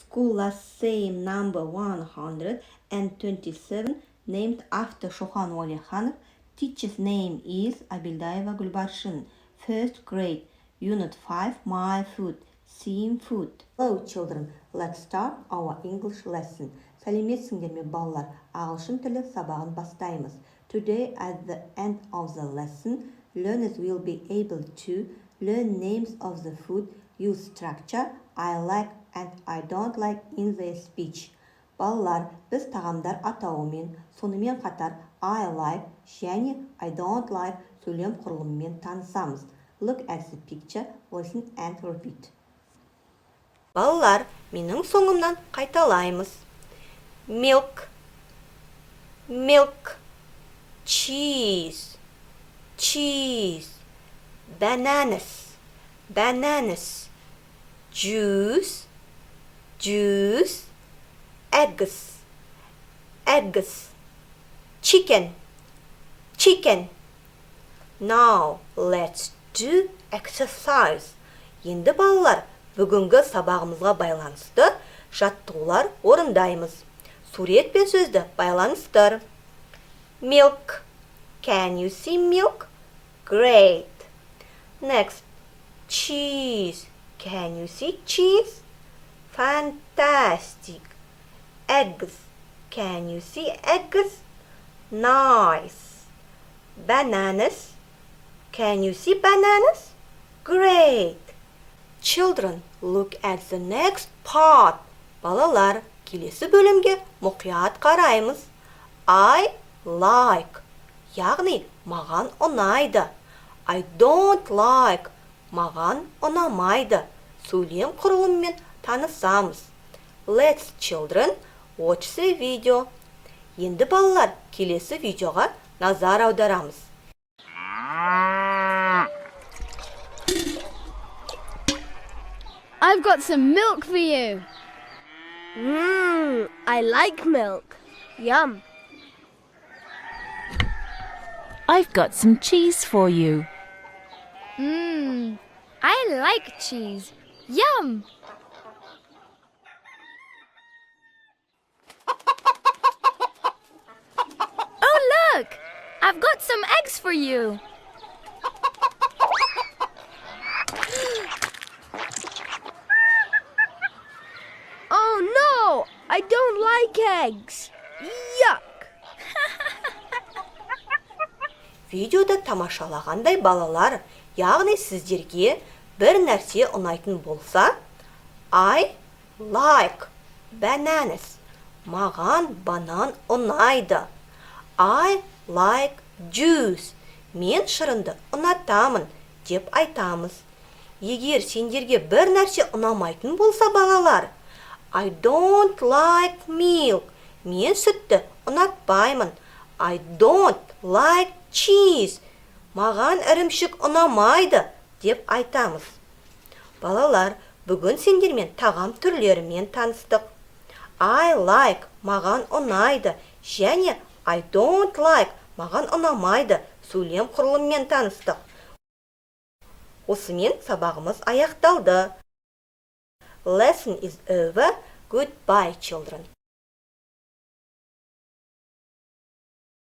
school last same number 127 named after Ш.Уәлиханов. Teacher's name is Әбілдаева Гүлбаршын. First grade, unit 5, my food, same food. Hello children, let's start our English lesson. Сәлеметсіңдер ме балалар, ағылшын тілі сабағын бастаймыз. Today at the end of the lesson, learners will be able to learn names of the food, use structure I like and I don't like in their speech. Балалар, біз тағамдар атауымен, сонымен қатар I like және I don't like сөйлем құрылымымен танысамыз. Look at the picture, listen and repeat. Балалар, менің соңымнан қайталаймыз. Milk, milk, cheese, cheese, bananas, bananas, juice, juice, eggs, eggs, chicken, chicken. Now let's do exercise. Енді балалар, бүгінгі сабағымызға байланысты жаттығулар орындаймыз. Сурет пен сөзді байланыстыр. Milk. Can you see milk? Great. Next. Cheese. Can you see cheese? Fantastic. Eggs. Can you see eggs? Nice. Bananas. Can you see bananas? Great. Children, look at the next part. Балалар, келесі бөлімге мұқият қараймыз. I like. Яғни, маған ұнайды. I don't like. Маған ұнамайды. Сөйлем құрылымымен танысамыз. Let's children watch the video. Енді балалар, келесі видеоға назар аударамыз. I've got some milk for you. I like milk. Yum. I've got some cheese for you. I like cheese. Yum. Oh, look! I've got some eggs for you. Oh no! I don't like eggs. Yuck! Видеода тамашалағандай балалар, яғни сіздерге бір нәрсе ұнайтын болса, I like bananas. Маған банан ұнайды. I like juice. Мен шырынды ұнатамын деп айтамыз. Егер сендерге бір нәрсе ұнамайтын болса балалар, I don't like milk. Мен сүтті ұнатпаймын. I don't like cheese. Маған ірімшік ұнамайды деп айтамыз. Балалар, бүгін сендермен тағам түрлерімен таныстық. I like маған ұнайды және I don't like маған ұнамайды сөйлем құрылымымен таныстық. Осымен сабағымыз аяқталды. Lesson is over. Goodbye, children.